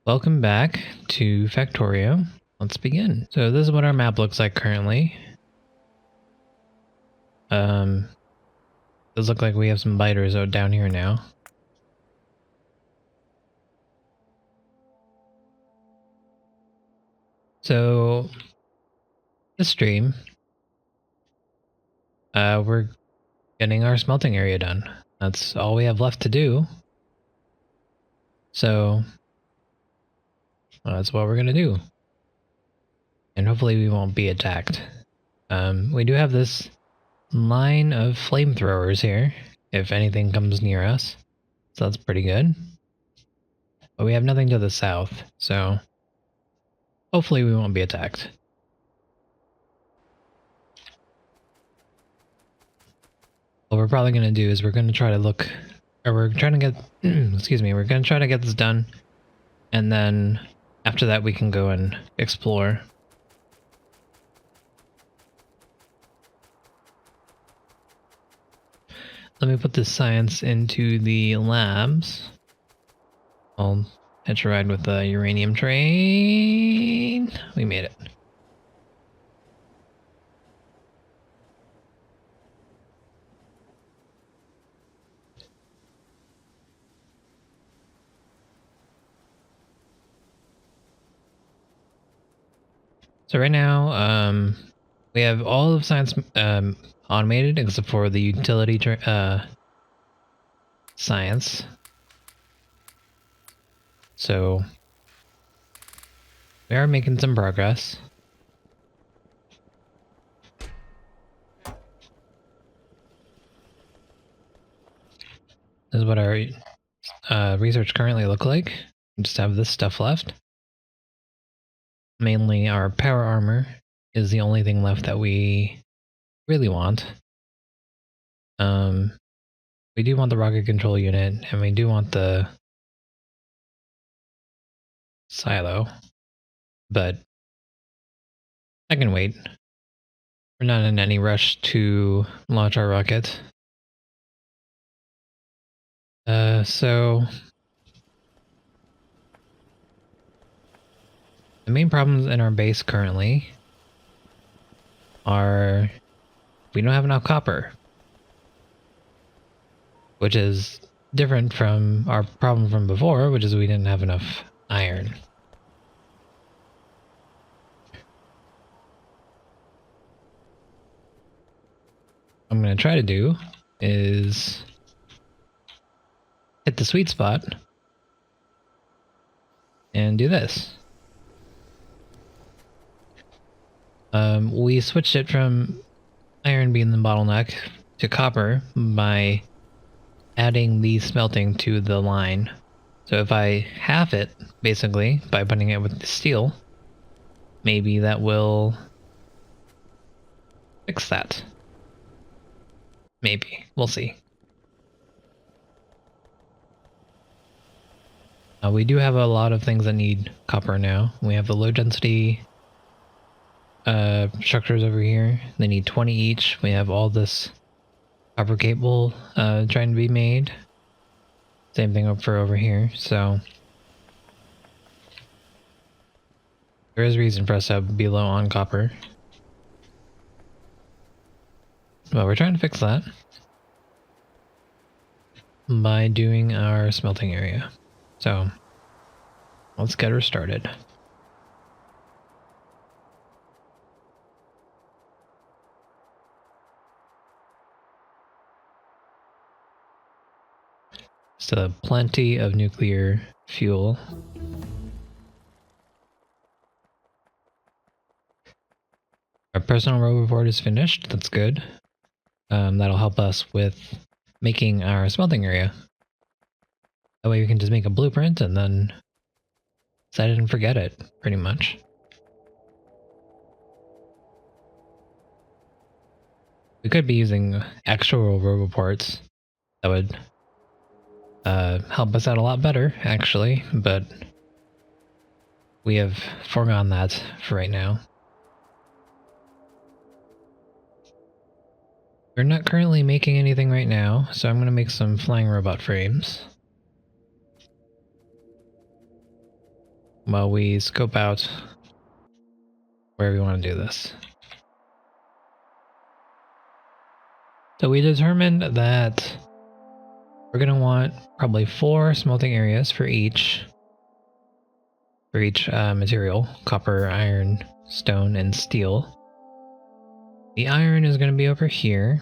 Welcome back to Factorio. Let's begin. So this is what our map looks like currently. Does look like we have some biters out down here now. So this stream, we're getting our smelting area done. That's all we have left to do. So that's what we're gonna do. And hopefully we won't be attacked. We do have this line of flamethrowers here, if anything comes near us. So that's pretty good. But we have nothing to the south, so hopefully we won't be attacked. What we're probably going to do is we're going to try to look, or we're trying to get, excuse me, we're going to try to get this done. And then after that we can go and explore. Let me put this science into the labs. I'll hitch a ride with the uranium train. We made it. So right now, we have all of science automated except for the utility science. So we are making some progress. This is what our research currently look like. We just have this stuff left. Mainly our power armor is the only thing left that we really want. We do want the rocket control unit, and we do want the silo, but I can wait. We're not in any rush to launch our rocket. So the main problems in our base currently are we don't have enough copper, which is different from our problem from before, which is we didn't have enough iron. What I'm going to try to do is hit the sweet spot and do this. We switched it from iron being the bottleneck to copper by adding the smelting to the line. So if I halve it, basically, by putting it with the steel, maybe that will fix that. Maybe. We'll see. We do have a lot of things that need copper now. We have the low density structures over here. They need 20 each. We have all this copper cable trying to be made. Same thing for over here. So there is reason for us to be low on copper. Well, we're trying to fix that by doing our smelting area. So let's get her started. So plenty of nuclear fuel. Our personal row report is finished. That's good. That'll help us with making our smelting area. That way we can just make a blueprint and then set it and forget it, pretty much. We could be using actual row reports. That would help us out a lot better, actually, but we have foregone that for right now. We're not currently making anything right now, so I'm going to make some flying robot frames. while we scope out where we want to do this. So we determined that we're going to want probably 4 smelting areas for each material: copper, iron, stone, and steel. The iron is going to be over here.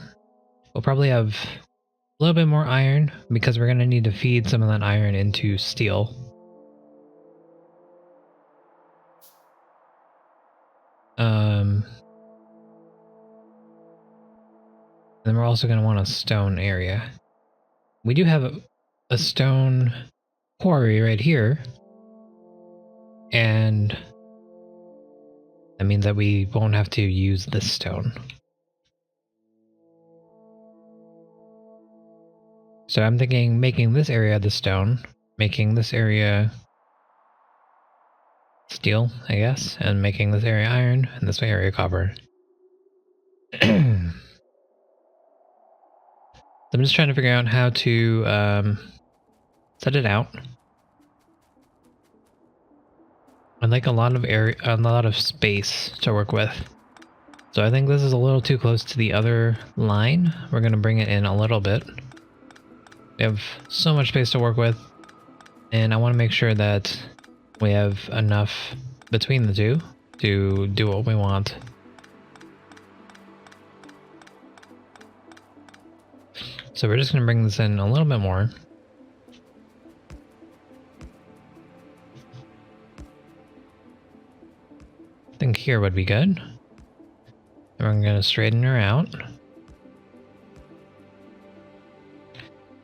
We'll probably have a little bit more iron because we're going to need to feed some of that iron into steel. Then we're also going to want a stone area. We do have a stone quarry right here, and that means that we won't have to use this stone. So I'm thinking making this area the stone, making this area steel, I guess, and making this area iron, and this area copper. I'm just trying to figure out how to set it out. I'd like a lot of space to work with. So I think this is a little too close to the other line. We're going to bring it in a little bit. We have so much space to work with, and I want to make sure that we have enough between the two to do what we want. So we're just going to bring this in a little bit more. I think here would be good. And we're going to straighten her out.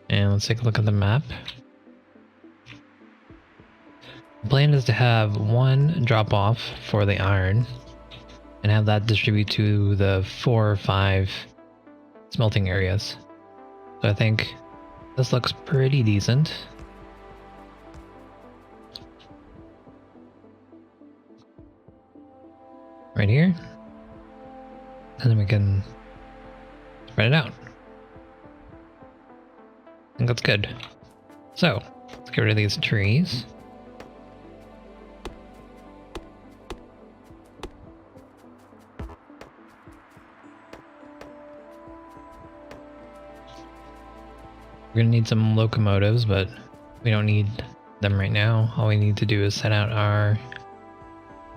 And let's take a look at the map. The plan is to have one drop off for the iron and have that distribute to the 4 or 5 smelting areas. So I think this looks pretty decent. Right here. And then we can spread it out. I think that's good. So, let's get rid of these trees. We're gonna need some locomotives, but we don't need them right now. All we need to do is set out our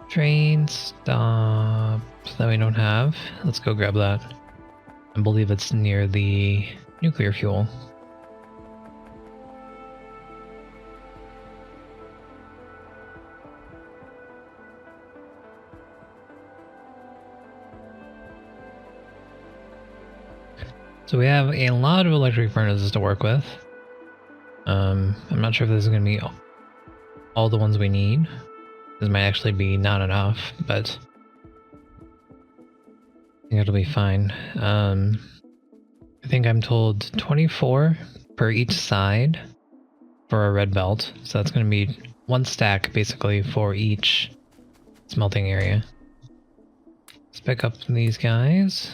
train stop that we don't have. Let's go grab that. I believe it's near the nuclear fuel. So we have a lot of electric furnaces to work with. I'm not sure if this is going to be all the ones we need. This might actually be not enough, but I think it'll be fine. I think I'm told 24 per each side for a red belt. So that's going to be 1 stack basically for each smelting area. Let's pick up these guys.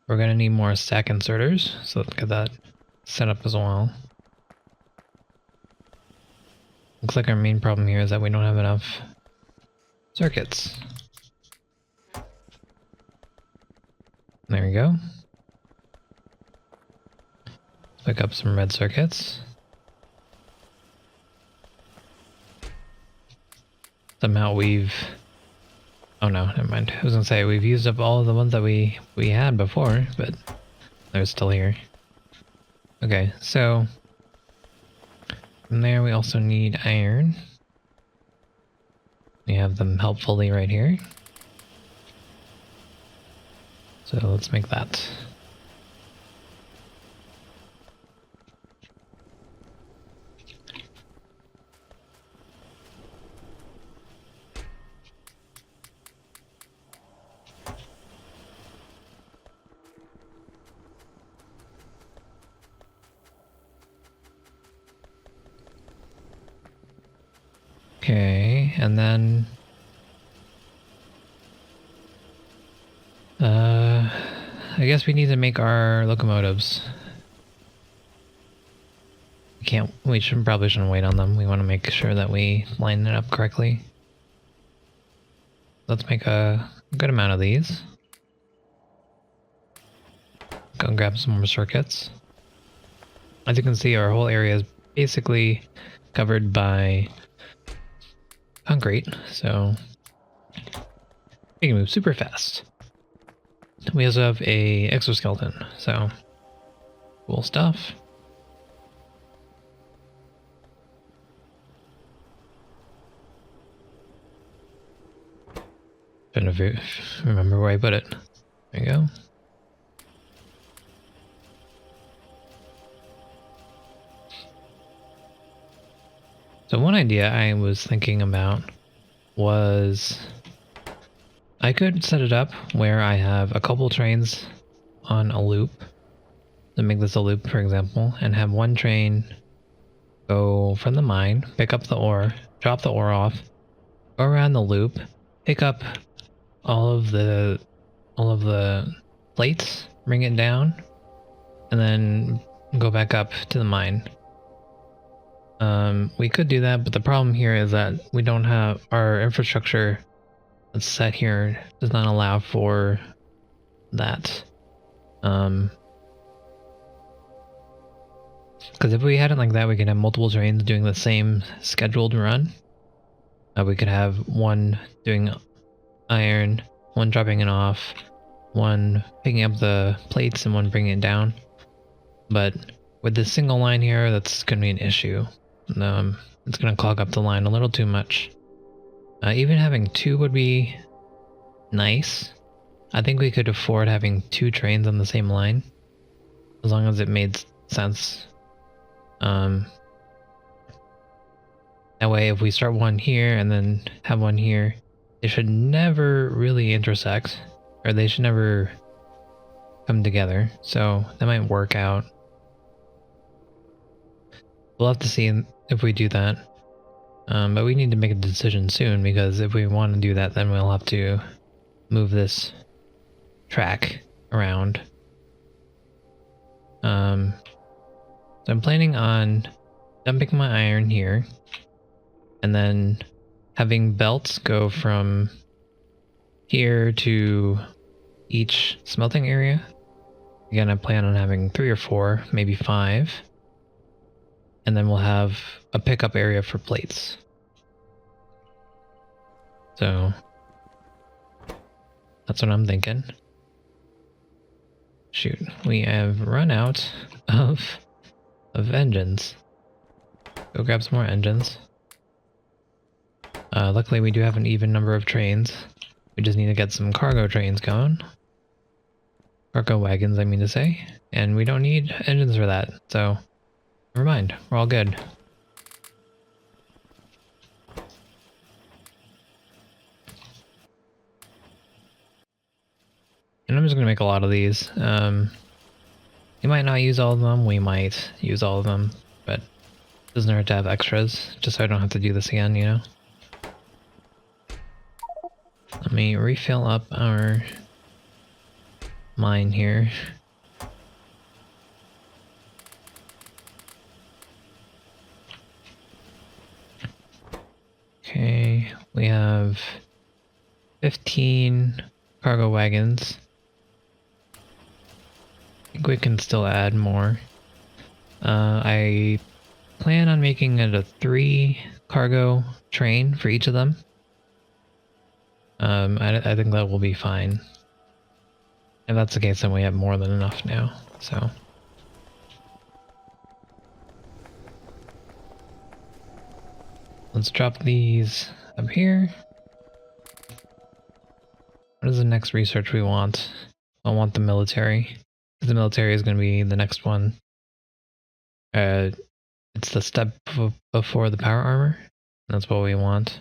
We're going to need more stack inserters, so let's get that set up as well. Looks like our main problem here is that we don't have enough circuits. There we go. Pick up some red circuits. Somehow we've... Oh no, never mind. I was gonna say, we've used up all of the ones that we had before, but they're still here. Okay, so... From there we also need iron. We have them helpfully right here. So let's make that. Okay, and then I guess we need to make our locomotives. We probably shouldn't wait on them. We want to make sure that we line it up correctly. Let's make a good amount of these. Go and grab some more circuits. As you can see, our whole area is basically covered by concrete, so we can move super fast. We also have a exoskeleton, so cool stuff. Trying to remember where I put it. There you go. So one idea I was thinking about was I could set it up where I have a couple trains on a loop, to make this a loop for example, and have one train go from the mine, pick up the ore, drop the ore off, go around the loop, pick up all of the plates, bring it down, and then go back up to the mine. We could do that, but the problem here is that we don't have our infrastructure that's set here does not allow for that. Because if we had it like that, we could have multiple trains doing the same scheduled run. We could have one doing iron, one dropping it off, one picking up the plates, and one bringing it down. But with this single line here, that's going to be an issue. It's going to clog up the line a little too much. Even having two would be nice. I think we could afford having two trains on the same line, as long as it made sense. That way, if we start one here and then have one here, they should never really intersect, or they should never come together. So that might work out. We'll have to see if we do that. But we need to make a decision soon, because if we want to do that, then we'll have to move this track around. So I'm planning on dumping my iron here, and then having belts go from here to each smelting area. Again, I plan on having 3 or 4, maybe 5. And then we'll have a pickup area for plates. So that's what I'm thinking. Shoot, we have run out of engines. Go grab some more engines. Luckily we do have an even number of trains. We just need to get some cargo trains going. Cargo wagons, I mean to say. And we don't need engines for that, so never mind, we're all good. And I'm just gonna make a lot of these. We might not use all of them, we might use all of them, but it doesn't hurt to have extras, just so I don't have to do this again, you know? Let me refill up our mine here. Okay, we have 15 cargo wagons. I think we can still add more. I plan on making it a 3 cargo train for each of them. I think that will be fine. If that's the case, then we have more than enough now, so. Let's drop these up here. What is the next research we want? I want the military. The military is going to be the next one. It's the step before the power armor. That's what we want.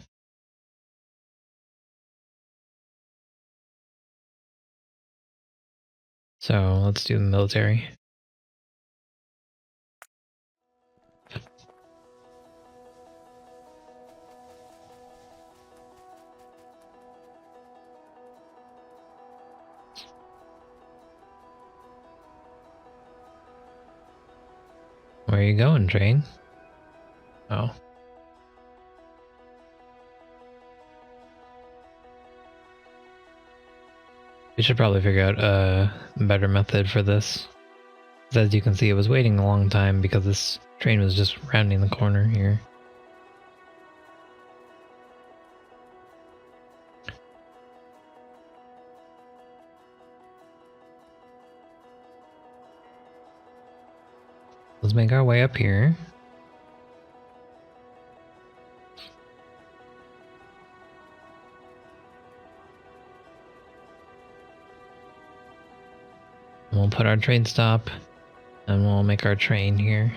So let's do the military. Where are you going, train? Oh. We should probably figure out a better method for this. As you can see, it was waiting a long time because this train was just rounding the corner here. Let's make our way up here. We'll put our train stop, and we'll make our train here.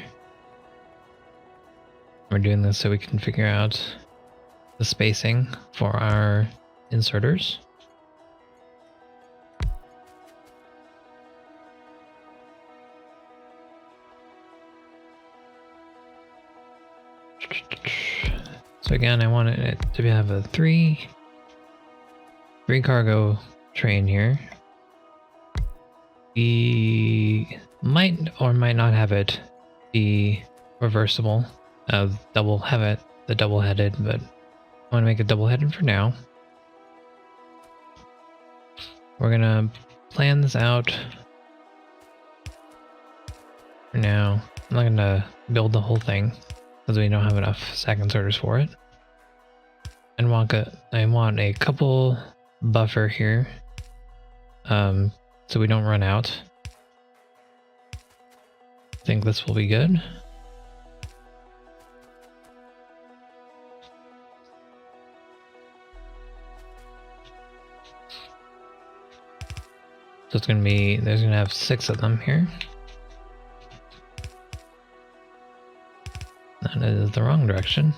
We're doing this so we can figure out the spacing for our inserters. So again, I wanted it to have a three cargo train here. We might or might not have it be reversible. The double-headed, but I want to make it double-headed for now. We're gonna plan this out for now. I'm not gonna build the whole thing because we don't have enough stack inserters for it. And I want a couple buffer here, so we don't run out. I think this will be good. So it's gonna be, there's gonna have 6 of them here. That is the wrong direction.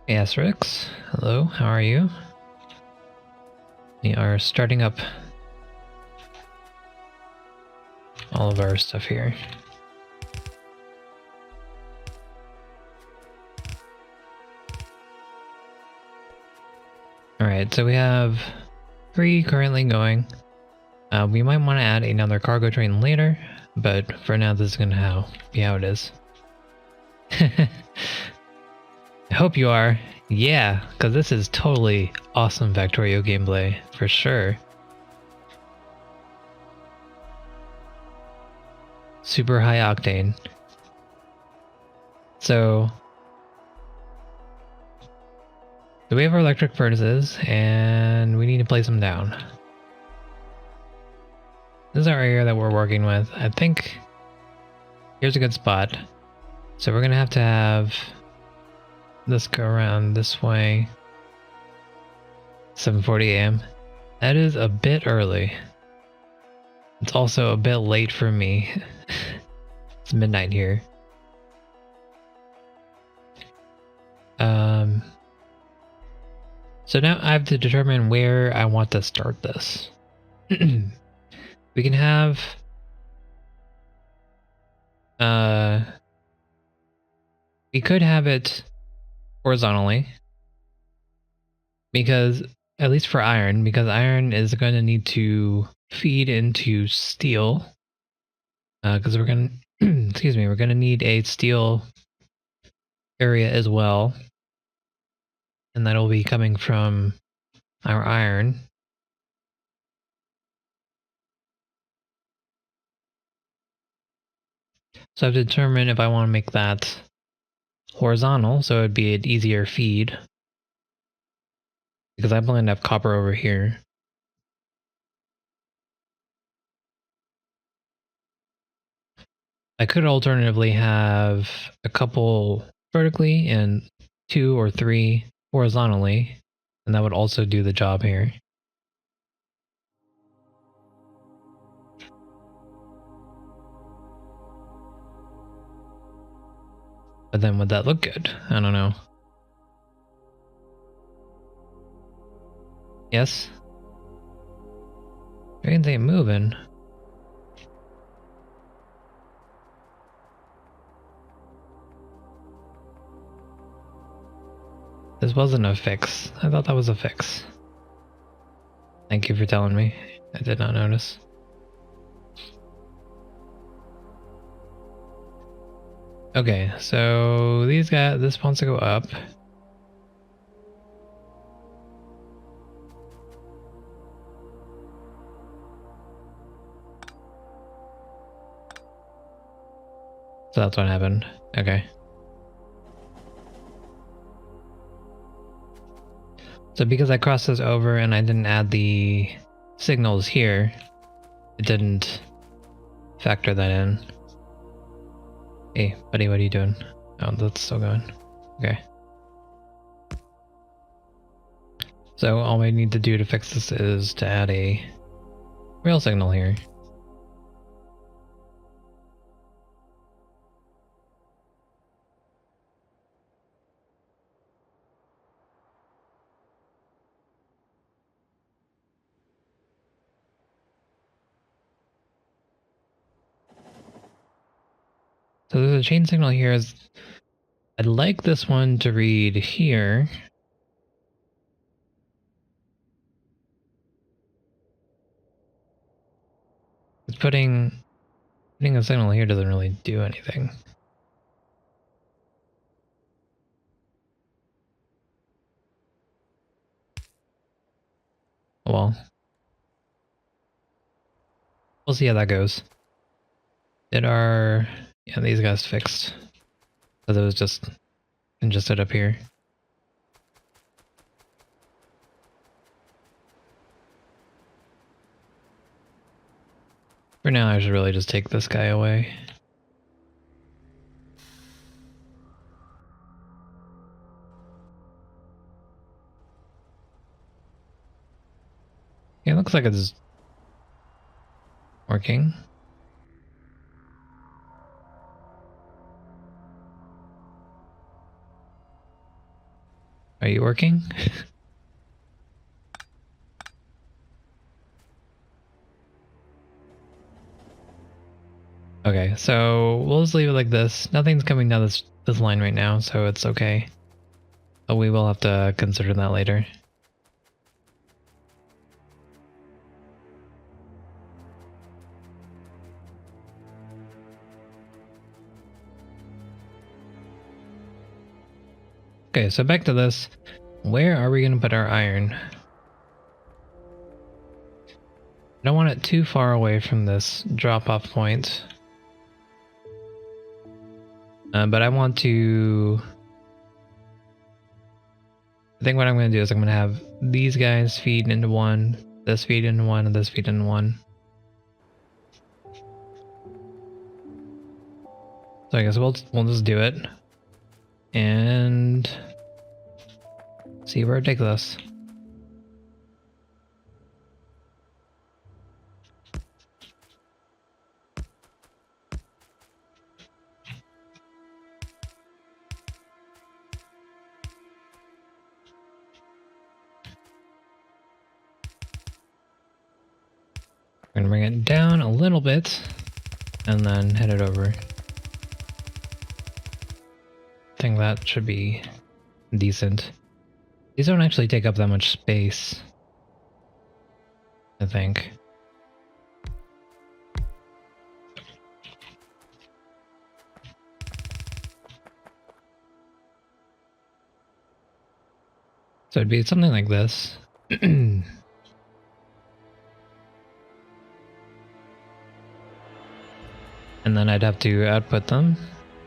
Asterisk, hello, how are you? We are starting up all of our stuff here. Alright, so we have 3 currently going. We might want to add another cargo train later, but for now this is going to be how it is. I hope you are. Yeah, because this is totally awesome Factorio gameplay, for sure. Super high octane. So we have our electric furnaces, and we need to place them down. This is our area that we're working with. I think here's a good spot. So we're gonna have to have this go around this way. 7:40 a.m. That is a bit early. It's also a bit late for me. It's midnight here. So now I have to determine where I want to start this. We can have we could have it horizontally, because at least for iron, because iron is going to need to feed into steel, because we're going to excuse me, we're going to need a steel area as well, and that'll be coming from our iron. So I have to determine if I want to make that horizontal, so it'd be an easier feed, because I'm going to have copper over here. I could alternatively have a couple vertically and 2 or 3 horizontally, and that would also do the job here. But then would that look good? I don't know. Yes? Trains ain't moving. This wasn't a fix. I thought that was a fix. Thank you for telling me. I did not notice. Okay, so these guys, this wants to go up. So that's what happened. Okay. So because I crossed this over and I didn't add the signals here, it didn't factor that in. Hey, buddy, what are you doing? Oh, that's still going. Okay. So all we need to do to fix this is to add a rail signal here. So there's a chain signal here. I'd like this one to read here. It's putting a signal here doesn't really do anything. Well, we'll see how that goes. Yeah, these guys fixed. Because it was just congested up here. For now, I should really just take this guy away. Yeah, it looks like it's working. Are you working? Okay, so we'll just leave it like this. Nothing's coming down this line right now, so it's okay. But we will have to consider that later. Okay, so back to this. Where are we going to put our iron? I don't want it too far away from this drop-off point. But I want to... I think what I'm going to do is I'm going to have these guys feed into one, this feed into one, and this feed into one. So I guess we'll just do it. And... see where it takes us. We're gonna bring it down a little bit and then head it over. I think that should be decent. These don't actually take up that much space, I think. So it'd be something like this. And then I'd have to output them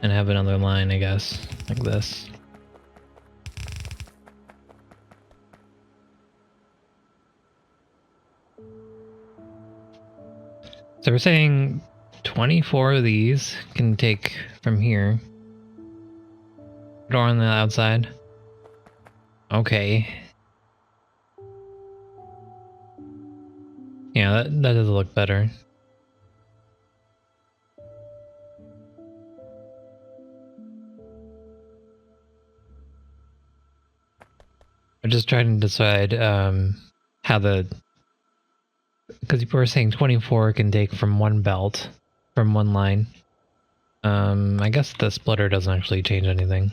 and have another line, I guess, like this. So we're saying 24 of these can take from here. Door on the outside. Okay. Yeah, that does look better. I'm just trying to decide how the... because people were saying 24 can take from one belt, from one line. I guess the splitter doesn't actually change anything.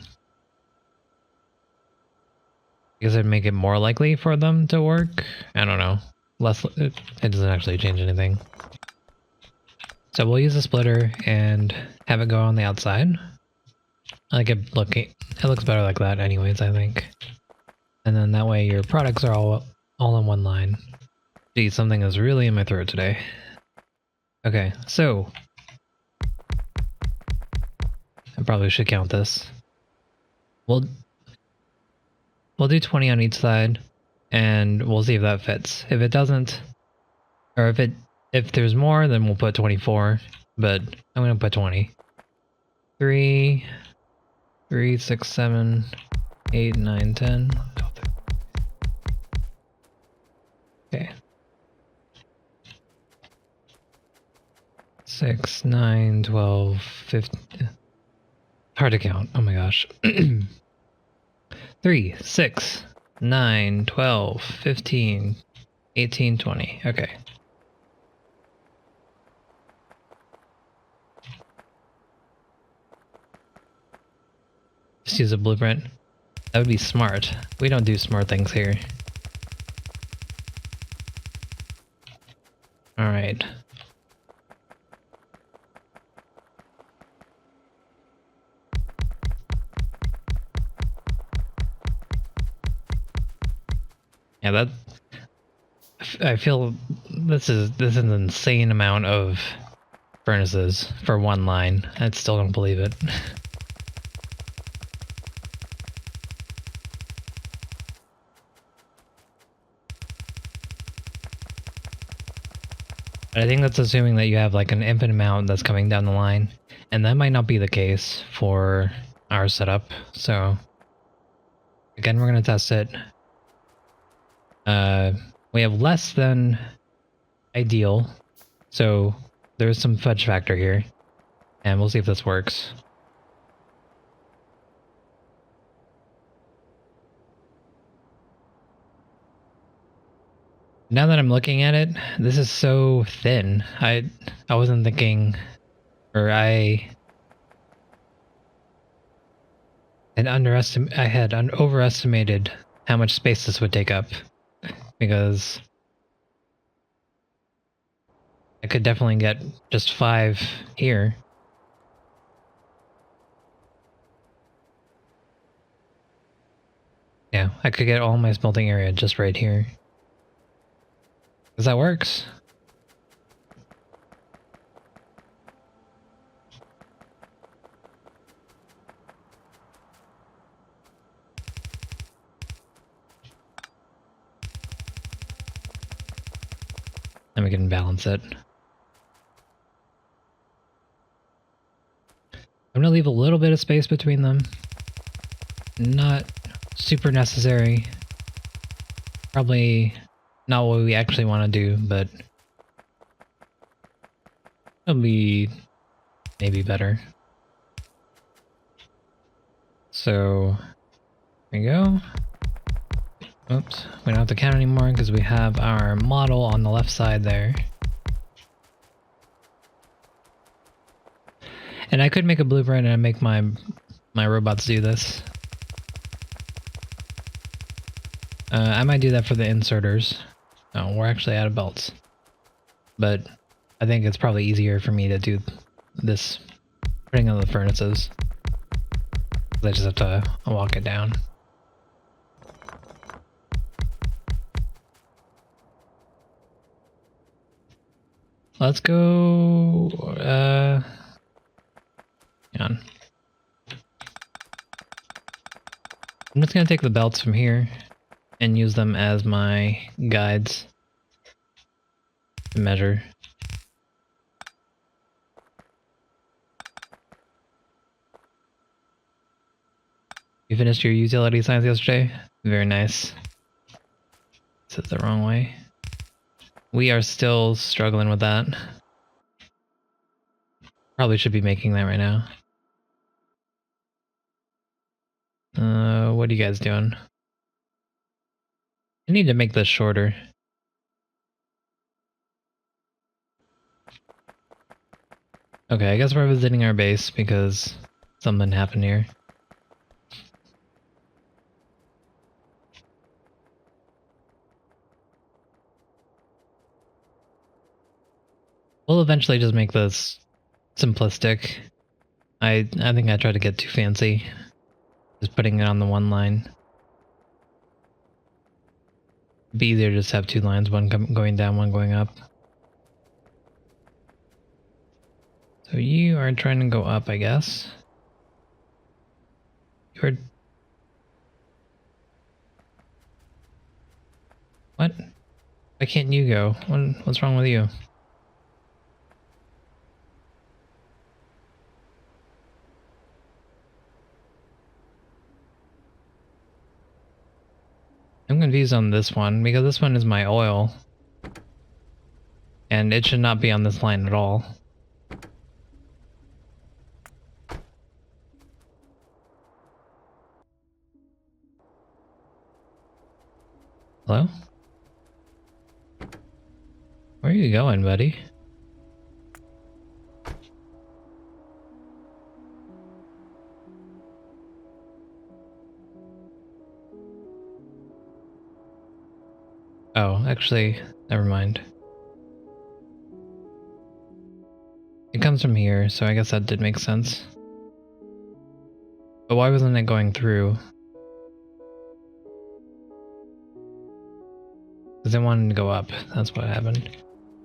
Does it make it more likely for them to work? I don't know. less. It doesn't actually change anything. So we'll use a splitter and have it go on the outside. I like it looking. It looks better like that, anyways. I think. And then that way your products are all in one line. Gee, something is really in my throat today. Okay, so I probably should count this. We'll do 20 on each side, and we'll see if that fits. If it doesn't, or if there's more, then we'll put 24. But I'm gonna put 20. 3, 6, 7, 8, 9, 10. Okay. 6, 9, 12, 15. Hard to count. Oh my gosh. 3, 6, 9, 12, 15, 18, 20. Okay. Just use a blueprint. That would be smart. We don't do smart things here. Alright. Yeah, that... I feel this is an insane amount of furnaces for one line. I still don't believe it. But I think that's assuming that you have like an infinite amount that's coming down the line, and that might not be the case for our setup. So again, we're gonna test it. We have less than ideal, so there's some fudge factor here, and we'll see if this works. Now that I'm looking at it, this is so thin. I wasn't thinking, or I had overestimated how much space this would take up, because I could definitely get just 5 here. Yeah, I could get all my smelting area just right here. Because that works. Then we can balance it. I'm gonna leave a little bit of space between them. Not super necessary. Probably not what we actually want to do, but it'll be maybe better. So there we go. Oops, we don't have to count anymore because we have our model on the left side there. And I could make a blueprint and make my robots do this. I might do that for the inserters. No, we're actually out of belts. But I think it's probably easier for me to do this putting on the furnaces. I just have to walk it down. Let's go, hang on. I'm just gonna take the belts from here and use them as my guides to measure. You finished your utility science yesterday? Very nice. This is the wrong way. We are still struggling with that. Probably should be making that right now. What are you guys doing? I need to make this shorter. Okay, I guess we're visiting our base because something happened here. We'll eventually just make this simplistic. I think I tried to get too fancy. Just putting it on the one line. It'd be easier to just have two lines, one going down, one going up. So you are trying to go up, I guess. You're... What? Why can't you go? What's wrong with you? I'm confused on this one, because this one is my oil. And it should not be on this line at all. Hello? Where are you going, buddy? Oh, actually, never mind. It comes from here, so I guess that did make sense. But why wasn't it going through? Because it wanted to go up, that's what happened.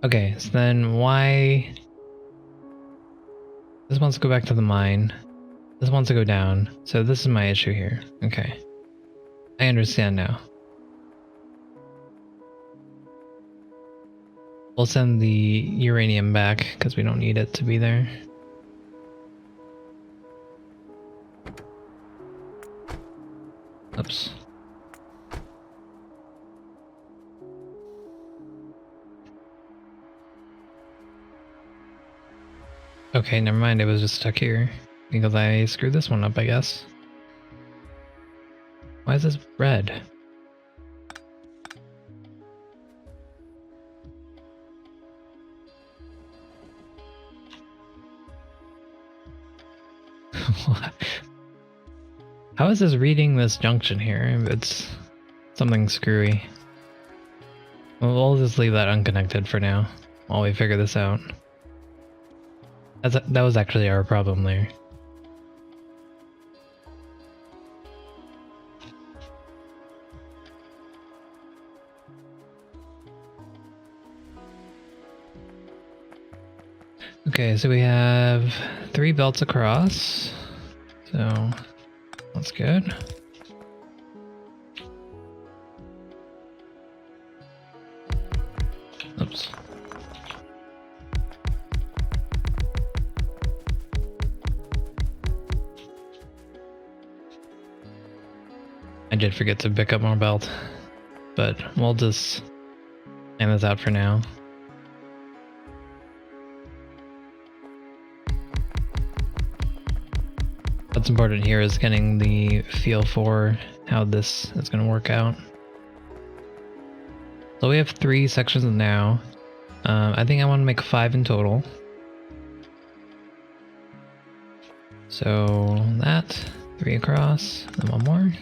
Okay, so then why... This wants to go back to the mine. This wants to go down, so this is my issue here. Okay. I understand now. We'll send the uranium back, because we don't need it to be there. Oops. Okay, never mind, it was just stuck here. Because I screwed this one up, I guess. Why is this red? How is this reading this junction here? It's something screwy. Well, we'll just leave that unconnected for now, while we figure this out. That was actually our problem there. Okay, so we have 3 belts across, so that's good. Oops. I did forget to pick up more belt, but we'll just hand this out for now. What's important here is getting the feel for how this is going to work out. So we have 3 sections now. I think I want to make 5 in total. So that, 3 across, and 1 more.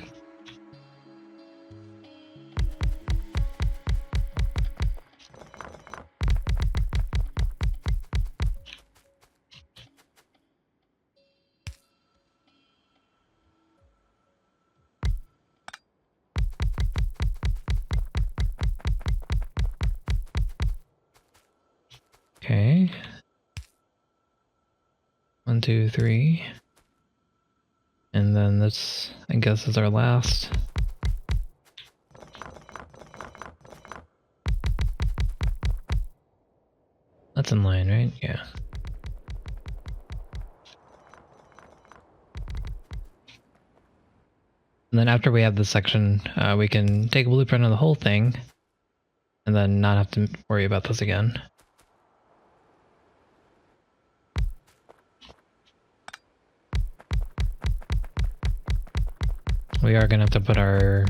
Okay. 1, 2, 3. And then this, I guess, is our last. That's in line, right? Yeah. And then after we have this section, we can take a blueprint of the whole thing, and then not have to worry about this again. We are gonna have to put our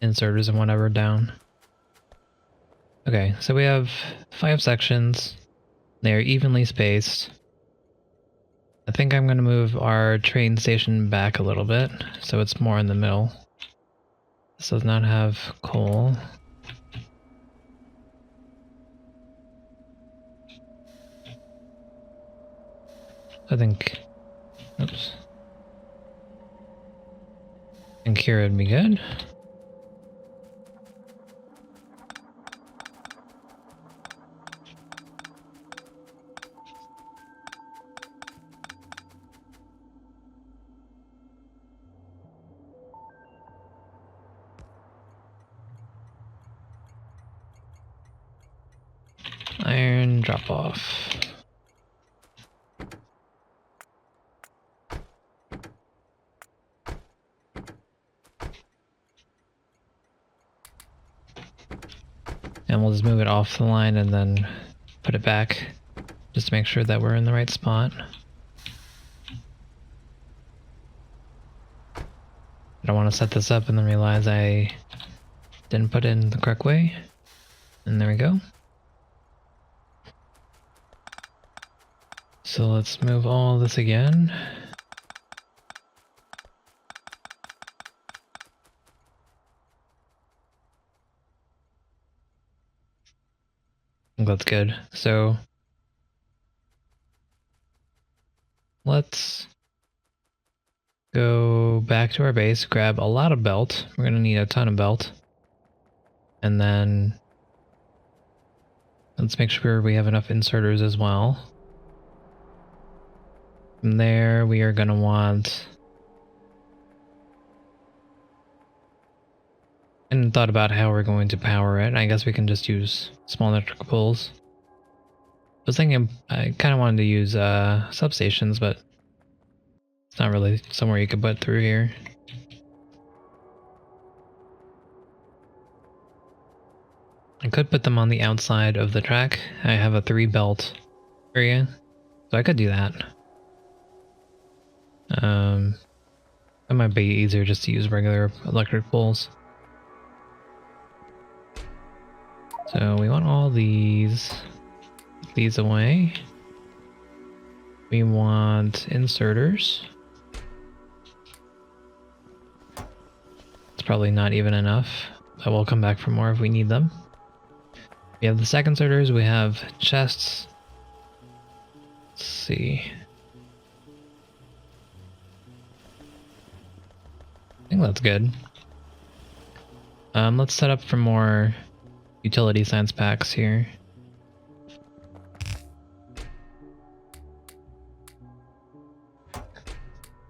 inserters and whatever down. Okay, so we have 5 sections. They are evenly spaced. I think I'm gonna move our train station back a little bit, so it's more in the middle. This does not have coal. I think, oops. I think here would be good. Iron drop off. And we'll just move it off the line and then put it back just to make sure that we're in the right spot. I don't want to set this up and then realize I didn't put it in the correct way. And there we go. So let's move all this again. I think that's good. So let's go back to our base, grab a lot of belt. We're gonna need a ton of belt. And then let's make sure we have enough inserters as well. From there, we are gonna want... I hadn't thought about how we're going to power it. I guess we can just use small electrical poles. I was thinking I kind of wanted to use substations, but it's not really somewhere you could put through here. I could put them on the outside of the track. I have a 3 belt area, so I could do that. It might be easier just to use regular electric poles. So we want all these away. We want inserters. It's probably not even enough, but we'll come back for more if we need them. We have the stack inserters, we have chests. Let's see. I think that's good. Let's set up for more utility science packs here.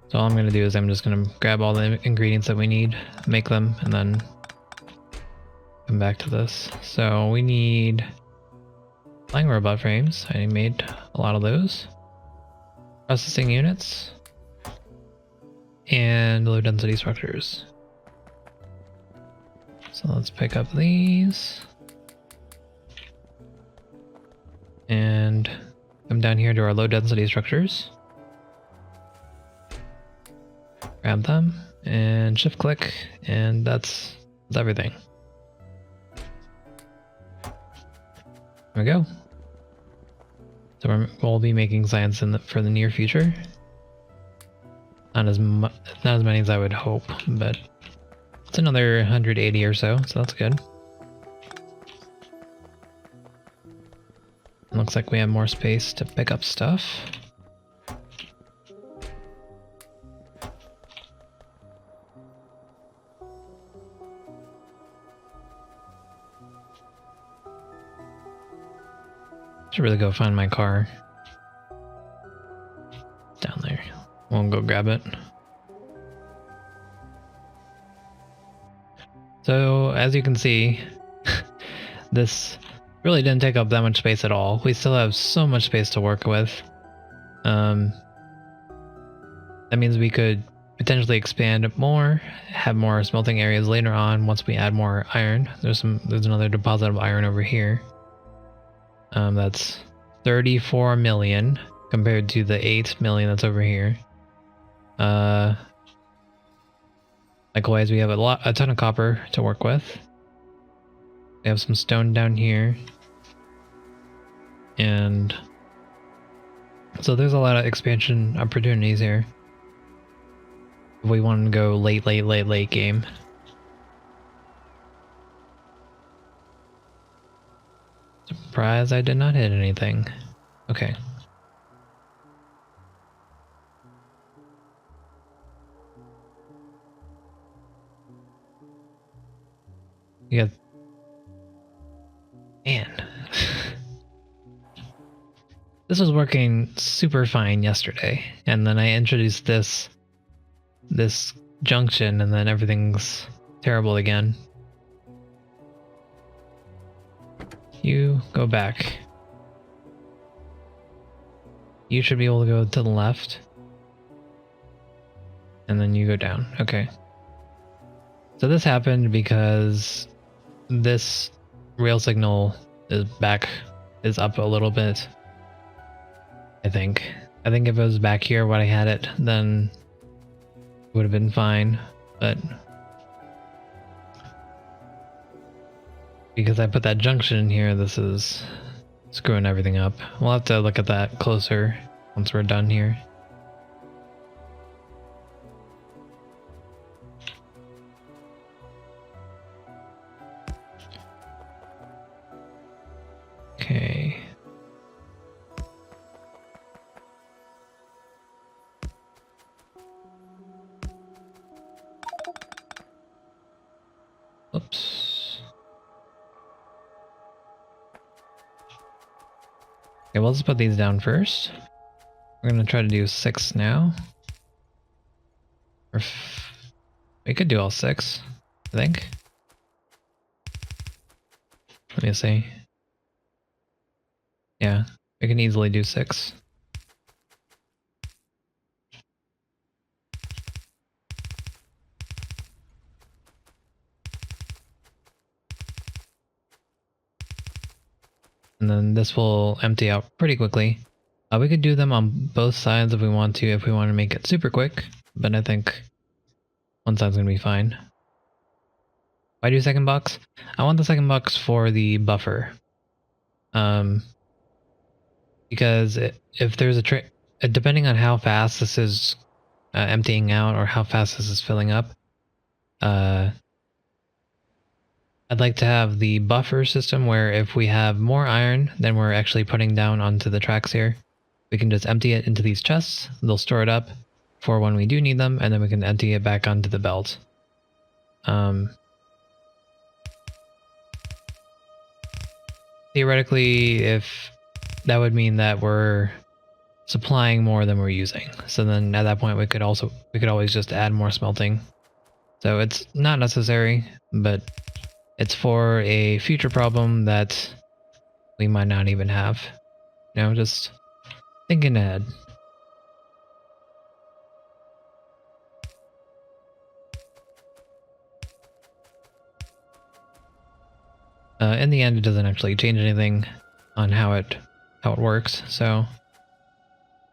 So all I'm gonna do is I'm just gonna grab all the ingredients that we need, make them, and then come back to this. So we need flying robot frames. I made a lot of those. Processing units. And low density structures. So let's pick up these. And come down here to our low density structures. Grab them and shift click, and that's everything. There we go. So we'll be making science for the near future. Not as many as I would hope, but it's another 180 or so that's good. Looks like we have more space to pick up stuff. Should really go find my car. It's down there. We'll go grab it. So, as you can see, this really didn't take up that much space at all. We still have so much space to work with. That means we could potentially expand more, have more smelting areas later on once we add more iron. There's another deposit of iron over here. That's 34 million compared to the 8 million that's over here. Likewise, we have a ton of copper to work with. We have some stone down here. And so there's a lot of expansion opportunities here. If we want to go late game. Surprise, I did not hit anything. Okay. You got... Man. This was working super fine yesterday, and then I introduced this junction, and then everything's terrible again. You go back. You should be able to go to the left. And then you go down. Okay. So this happened because this rail signal is up a little bit. I think if it was back here when I had it, then it would have been fine. But because I put that junction in here, this is screwing everything up. We'll have to look at that closer once we're done here. Okay. Oops. Okay, well, let's put these down first. We're gonna try to do 6 now. Or we could do all 6, I think. Let me see. Yeah, we can easily do 6. And then this will empty out pretty quickly. We could do them on both sides if we want to make it super quick, but I think one side's gonna be fine. Why do second box? I want the second box for the buffer. Because if there's a depending on how fast this is emptying out or how fast this is filling up, I'd like to have the buffer system where if we have more iron than we're actually putting down onto the tracks here, we can just empty it into these chests. They'll store it up for when we do need them, and then we can empty it back onto the belt. Theoretically, if that would mean that we're supplying more than we're using. So then at that point we could always just add more smelting. So it's not necessary, but it's for a future problem that we might not even have. You know, just thinking ahead. In the end, it doesn't actually change anything on how it works, so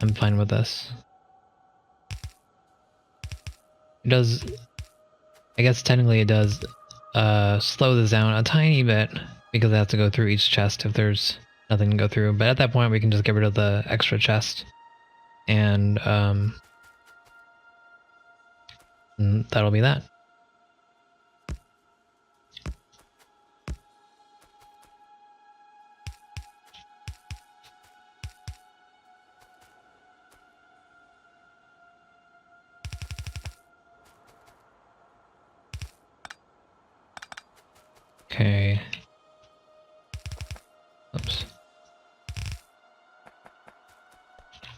I'm fine with this. It does, I guess technically it does slow this down a tiny bit because I have to go through each chest if there's nothing to go through. But at that point, we can just get rid of the extra chest, and that'll be that. Okay. Oops.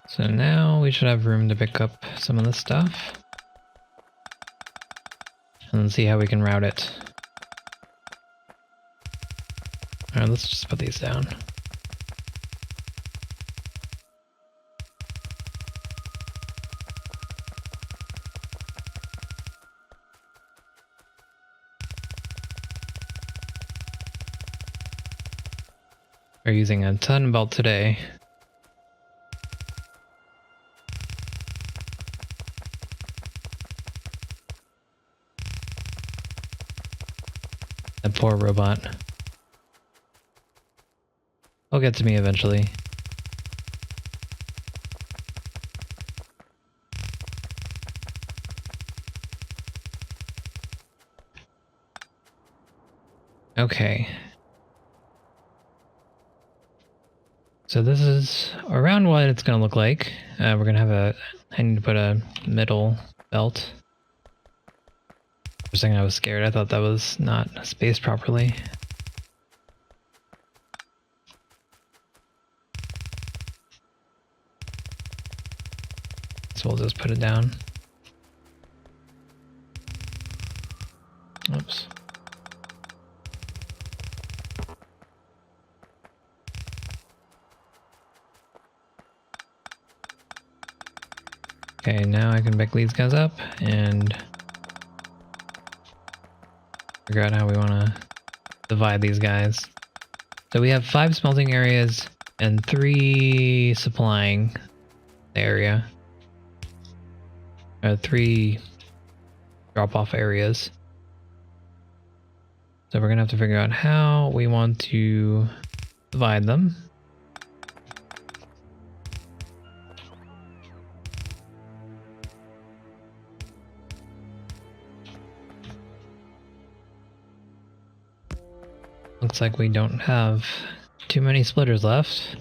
So now we should have room to pick up some of this stuff. And then see how we can route it. Alright, let's just put these down. We're using a ton belt today. That poor robot. He'll get to me eventually. Okay. So this is around what it's going to look like. We're going to have I need to put a middle belt. a second I was scared. I thought that was not spaced properly. So we'll just put it down. Oops. Okay, now I can pick these guys up and figure out how we want to divide these guys. So we have 5 smelting areas and 3 supplying area. 3 drop-off areas. So we're gonna have to figure out how we want to divide them. Looks like we don't have too many splitters left.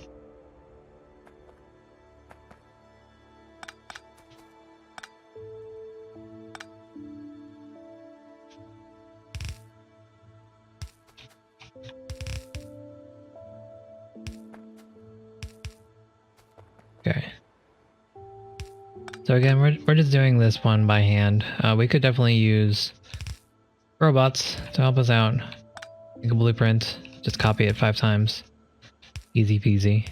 Okay. So again, we're just doing this one by hand. We could definitely use robots to help us out. Make a blueprint, just copy it 5 times. Easy peasy.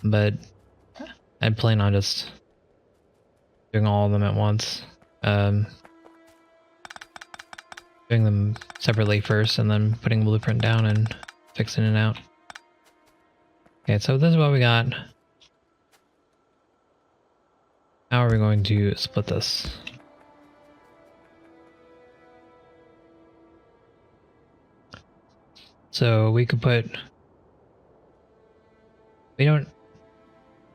But I'd plan on just doing all of them at once. Doing them separately first and then putting a blueprint down and fixing it out. Okay, so this is what we got. How are we going to split this? So we could put... We don't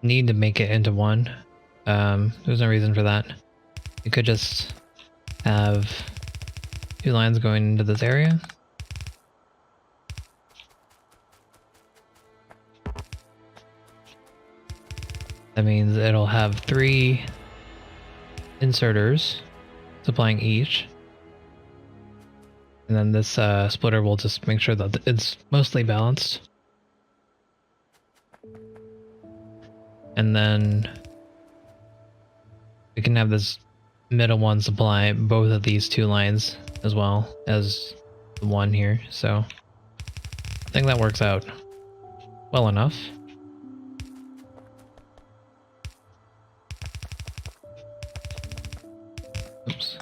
need to make it into one. There's no reason for that. We could just have 2 lines going into this area. That means it'll have 3 inserters supplying each. And then this splitter will just make sure that it's mostly balanced. And then we can have this middle one supply both of these 2 lines as well as the one here. So I think that works out well enough. Oops.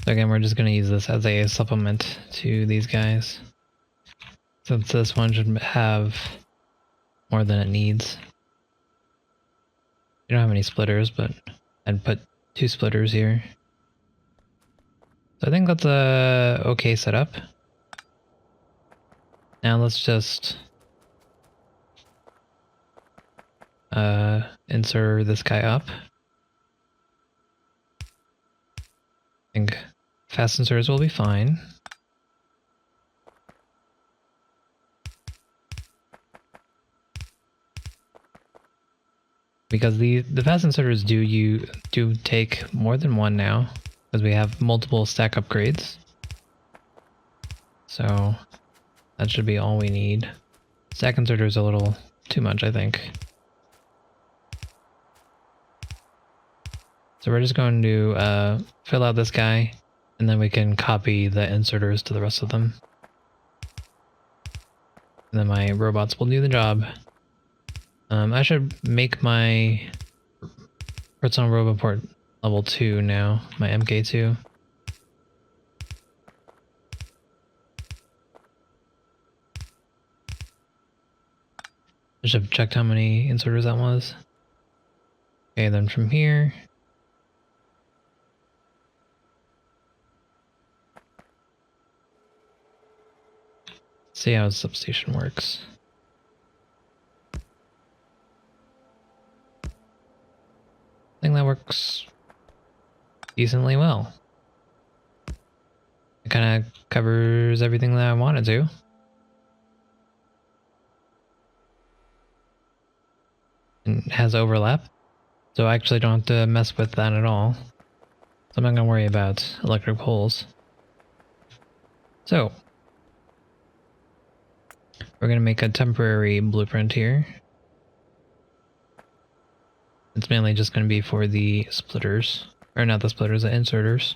So again, we're just going to use this as a supplement to these guys. Since this one should have more than it needs. We don't have any splitters, but I'd put 2 splitters here. So I think that's a okay setup. Now let's just insert this guy up. I think fast inserters will be fine. Because the fast inserters do take more than one now, because we have multiple stack upgrades. So that should be all we need. Stack inserter is a little too much, I think. So we're just going to fill out this guy, and then we can copy the inserters to the rest of them. And then my robots will do the job. I should make my Redstone Robot Port level 2 now, my MK2. I should have checked how many inserters that was. Okay, then from here... See how the substation works. I think that works decently well. It kind of covers everything that I wanted to. And has overlap. So I actually don't have to mess with that at all. So I'm not going to worry about electric poles. So we're going to make a temporary blueprint here. It's mainly just going to be for the splitters. Or not the splitters, the inserters.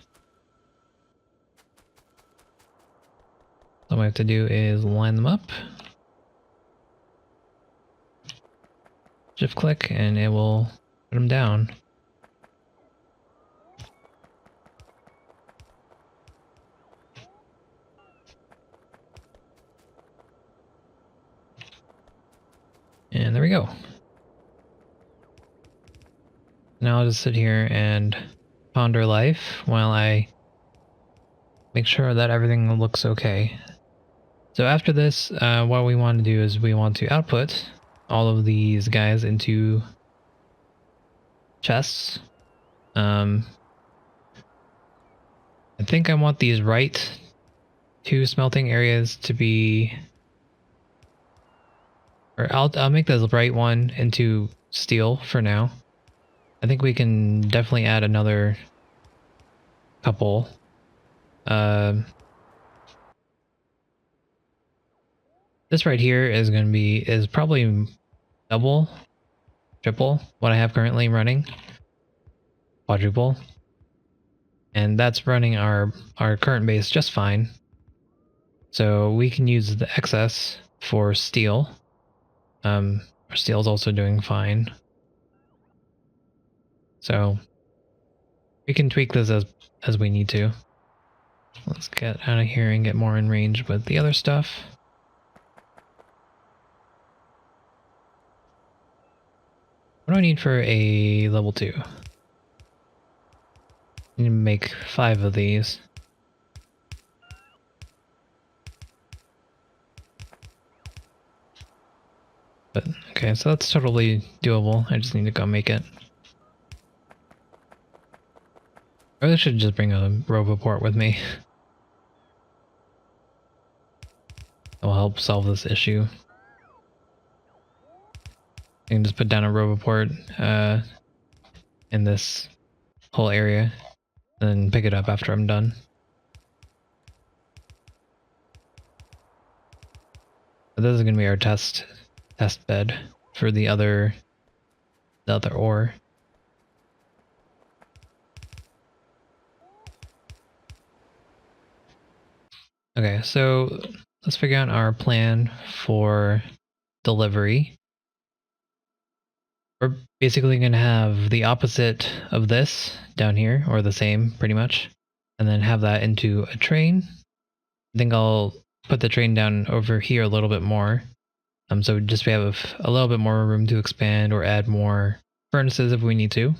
All we have to do is line them up. Shift click and it will put them down. And there we go. Now I'll just sit here and ponder life while I make sure that everything looks okay. So after this, what we want to do is we want to output all of these guys into chests. I think I want these right two smelting areas to be, or I'll make the right one into steel for now. I think we can definitely add another couple. This right here is probably double, triple what I have currently running, quadruple, and that's running our current base just fine. So we can use the excess for steel. Our steel is also doing fine. So we can tweak this as we need to. Let's get out of here and get more in range with the other stuff. What do I need for a level 2? I need to make 5 of these. But okay, so that's totally doable. I just need to go make it. Or I should just bring a Roboport with me. That will help solve this issue. I can just put down a Roboport in this whole area, and then pick it up after I'm done. But this is gonna be our test bed for the other ore. Okay, so let's figure out our plan for delivery. We're basically going to have the opposite of this down here, or the same pretty much, and then have that into a train. I think I'll put the train down over here a little bit more. So just we have a little bit more room to expand or add more furnaces if we need to.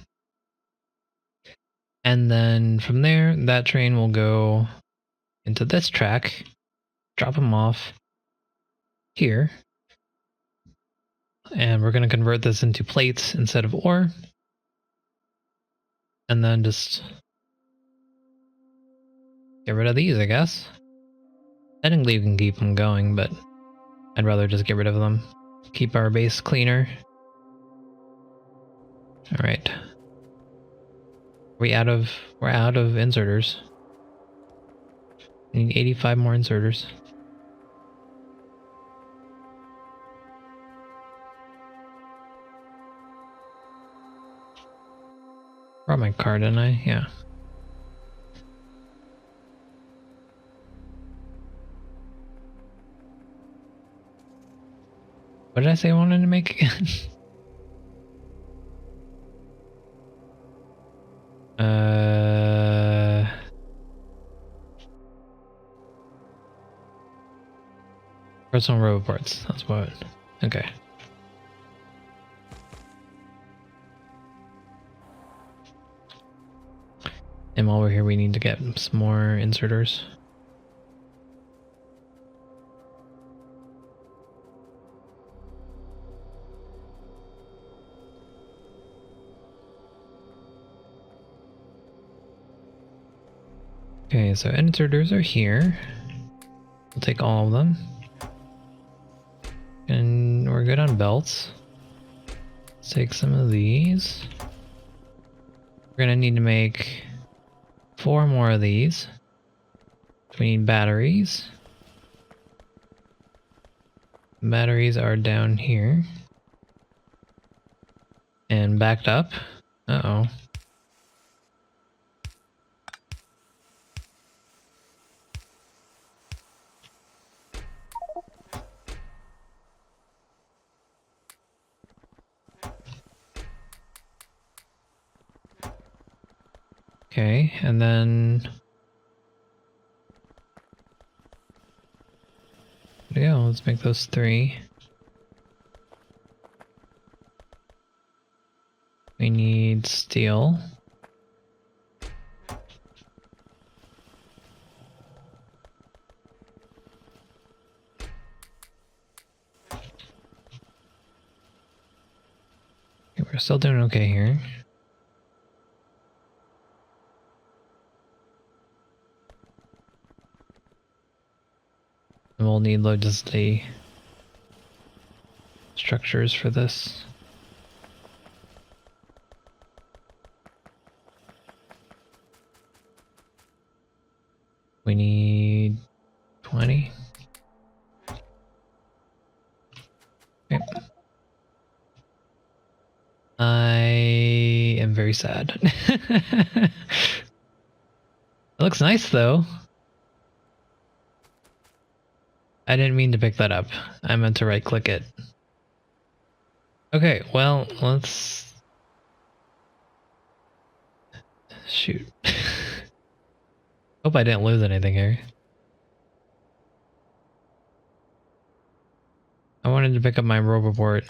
And then from there, that train will go into this track, drop them off here. And we're going to convert this into plates instead of ore. And then just get rid of these, I guess. Technically you can keep them going, but I'd rather just get rid of them. Keep our base cleaner. Alright. We're out of inserters. We need 85 more inserters. Brought my car, didn't I? Yeah. What did I say I wanted to make again? Personal Roboports. That's what. Okay. And while we're here, we need to get some more inserters. Okay, so inserters are here. We'll take all of them. And we're good on belts. Let's take some of these. We're gonna need to make 4 more of these. We need batteries. Batteries are down here. And backed up. Uh-oh. Okay, and then... yeah, let's make those 3. We need steel. Okay, we're still doing okay here. And we'll need loads of the structures for this. We need 20. Okay. I am very sad. It looks nice though. I didn't mean to pick that up. I meant to right click it. Okay, well, let's... shoot. Hope I didn't lose anything here. I wanted to pick up my roboport.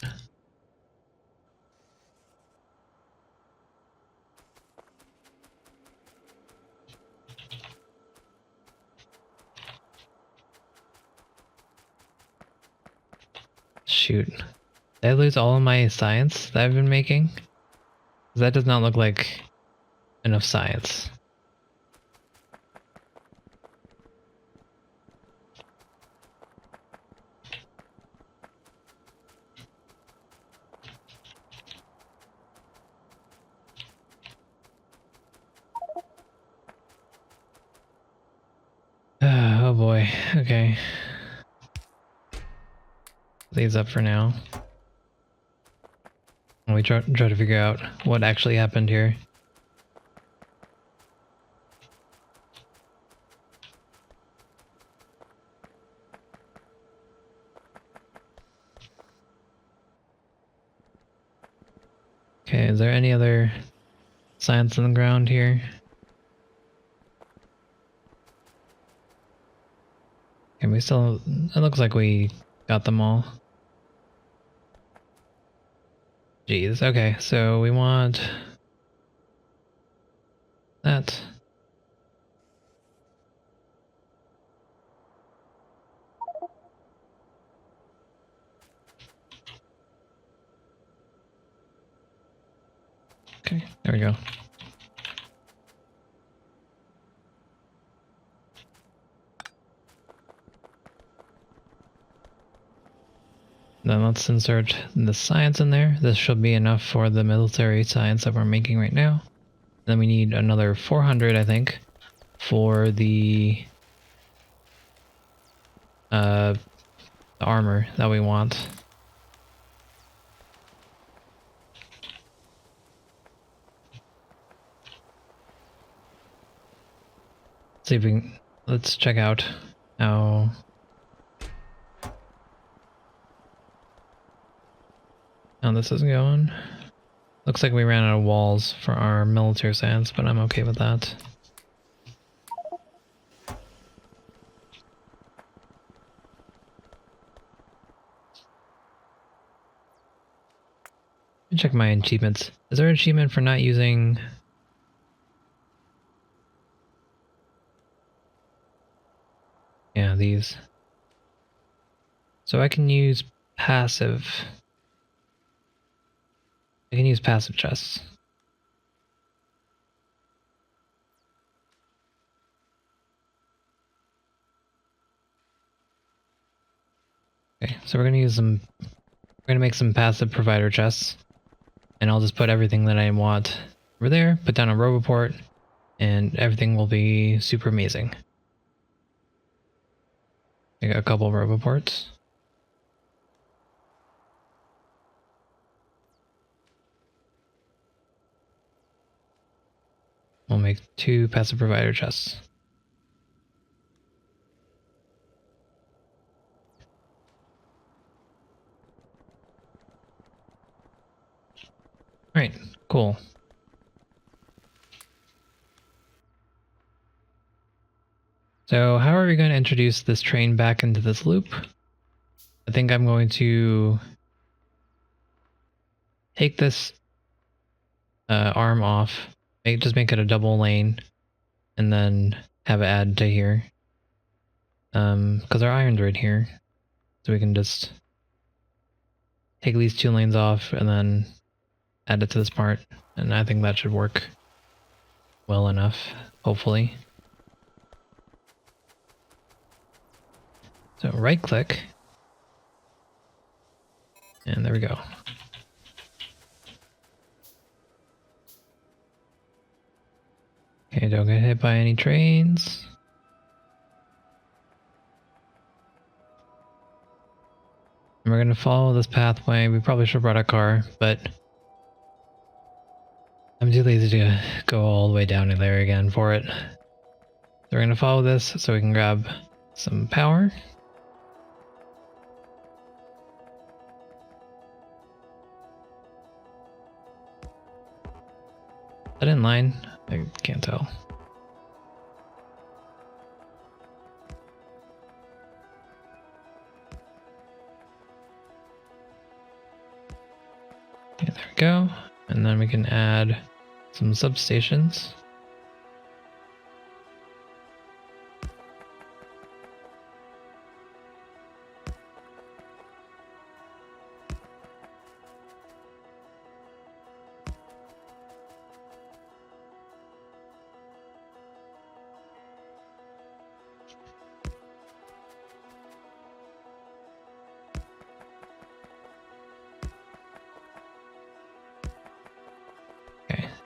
Shoot. Did I lose all of my science that I've been making? That does not look like enough science. Oh boy, okay. These up for now. We try to figure out what actually happened here. Okay, is there any other science on the ground here? Okay, we still... it looks like we got them all. Jeez, okay, so we want... that. Okay, there we go. Then let's insert the science in there. This should be enough for the military science that we're making right now. Then we need another 400, I think, for the armor that we want. See if we can... let's check out how... how this is going. Looks like we ran out of walls for our military science, but I'm okay with that. Let me check my achievements. Is there an achievement for not using... yeah, these. So I can use passive... I can use passive chests. So we're gonna make some passive provider chests, and I'll just put everything that I want over there, put down a roboport, and everything will be super amazing. I got a couple of roboports. We'll make 2 passive provider chests. Alright, cool. So how are we going to introduce this train back into this loop? I think I'm going to take this arm off, just make it a double lane, and then have it add to here. Because our iron's right here, so we can just take these 2 lanes off and then add it to this part, and I think that should work well enough, hopefully. So right click, and there we go. Okay, don't get hit by any trains. And we're gonna follow this pathway. We probably should have brought a car, but I'm too lazy to go all the way down to there again for it. So we're gonna follow this so we can grab some power. Is that in line? I can't tell. Okay, there we go. And then we can add some substations.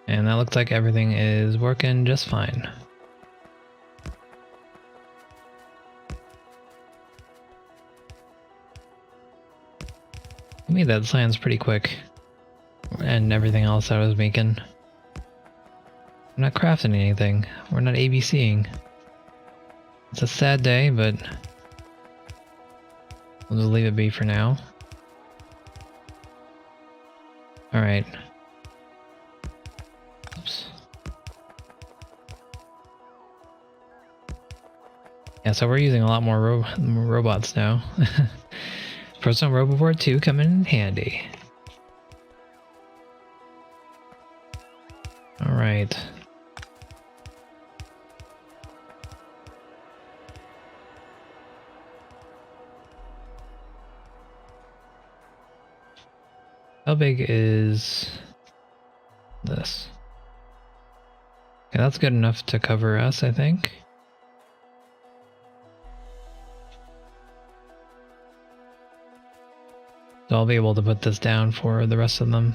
And that looks like everything is working just fine. I made that science pretty quick. And everything else I was making. I'm not crafting anything. We're not ABCing. It's a sad day, but we'll just leave it be for now. Alright. Oops. Yeah, so we're using a lot more robots now. Personal Roboport 2 coming in handy. Alright. How big is this? Okay, that's good enough to cover us, I think. So I'll be able to put this down for the rest of them.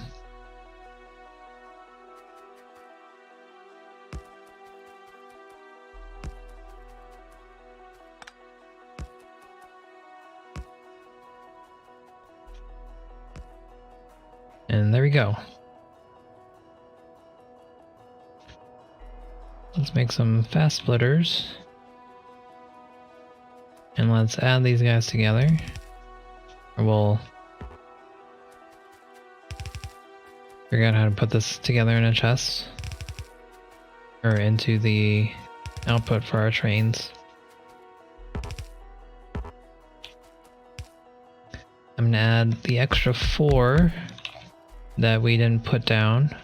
And there we go. Let's make some fast splitters. And let's add these guys together. Or we'll figure out how to put this together in a chest. Or into the output for our trains. I'm gonna add the extra 4 that we didn't put down,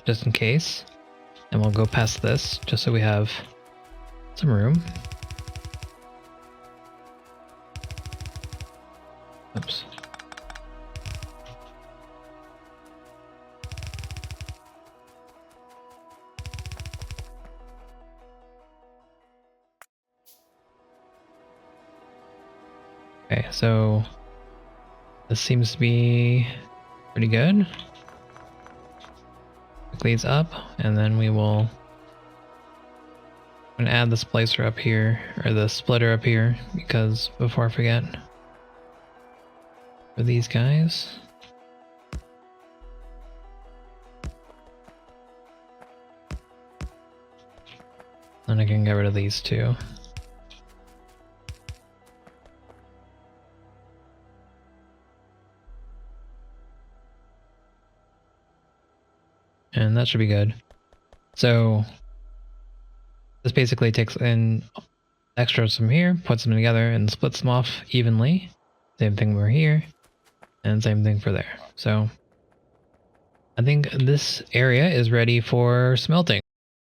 just in case. And we'll go past this, just so we have some room. Oops. Okay, so This seems to be pretty good. Click these up, and then we will... I'm gonna add the splicer up here, or the splitter up here, because before I forget, for these guys. Then I can get rid of these two. And that should be good. So this basically takes in extras from here, puts them together, and splits them off evenly. Same thing over here, and same thing for there. So I think this area is ready for smelting.